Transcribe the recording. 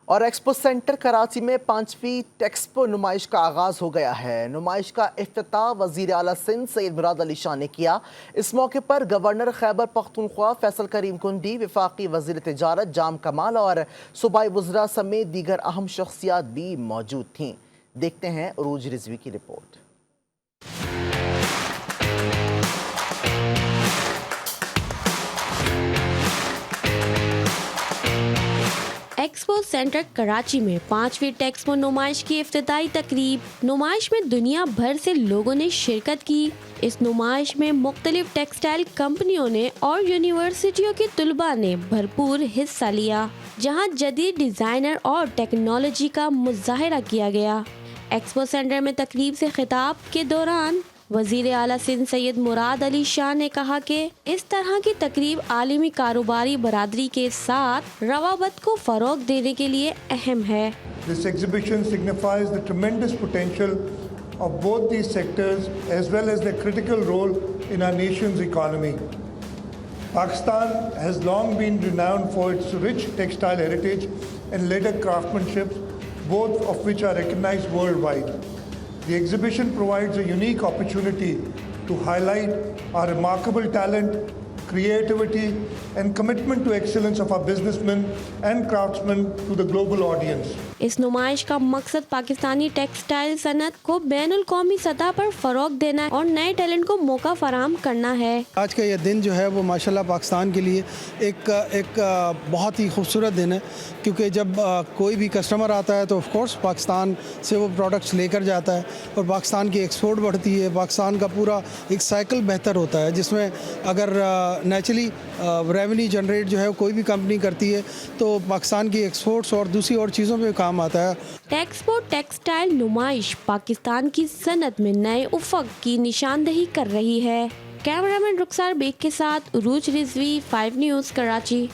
اور expo centre Karachi میں 5ویں ٹیکسپو نمائش کا آغاز ہو گیا ہے۔ نمائش کا افتتاح وزیر اعلیٰ سندھ سید مراد علی شاہ نے کیا۔ اس موقع پر گورنر خیبر پختونخوا فیصل کریم کنڈی، وفاقی وزیر تجارت جام کمال اور صوبائی وزراء سمیت دیگر اہم شخصیات بھی موجود تھیں۔ دیکھتے ہیں عروج رضوی کی رپورٹ۔ ایکسپو سینٹر کراچی میں 5ویں ٹیکسپو نمائش کی افتتاحی تقریب۔ نمائش میں دنیا بھر سے لوگوں نے شرکت کی۔ اس نمائش میں مختلف ٹیکسٹائل کمپنیوں نے اور یونیورسٹیوں کے طلباء نے بھرپور حصہ لیا، جہاں جدید ڈیزائنر اور ٹیکنالوجی کا مظاہرہ کیا گیا۔ ایکسپو سینٹر میں تقریب سے خطاب کے دوران وزیر اعلیٰ سندھ سید مراد علی شاہ نے کہا کہ اس طرح کی تقریب عالمی کاروباری برادری کے ساتھ روابط کو فروغ دینے کے لیے اہم ہے۔ This exhibition signifies the tremendous potential of both these sectors as well as their critical role in our nation's economy. Pakistan has long been renowned for its rich textile heritage and leather craftsmanship, both of which are recognized worldwide. The exhibition provides a unique opportunity to highlight our remarkable talent, creativity, and commitment to excellence of our businessmen and craftsmen to the global audience. اس نمائش کا مقصد Pakistani textile صنعت کو بین الاقوامی سطح پر فروغ دینا اور نئے ٹیلنٹ کو موقع فراہم کرنا ہے۔ آج کا یہ دن جو ہے وہ ماشاءاللہ پاکستان کے لیے ایک بہت ہی خوبصورت دن ہے، کیونکہ جب کوئی بھی کسٹمر آتا ہے تو آف کورس پاکستان سے وہ پروڈکٹس لے کر جاتا ہے اور پاکستان کی ایکسپورٹ بڑھتی ہے، پاکستان کا پورا ایک سائیکل بہتر ہوتا ہے، جس میں اگر نیچرلی ریونیو جنریٹ جو ہے کوئی بھی کمپنی کرتی ہے تو پاکستان کی ایکسپورٹس اور دوسری اور چیزوں پہ کام آتا ہے۔ ٹیکسپو ٹیکسٹائل نمائش پاکستان کی صنعت میں نئے افق کی نشاندہی کر رہی ہے۔ کیمرامین رخسار بیگ کے ساتھ عروج رضوی، 5 نیوز کراچی۔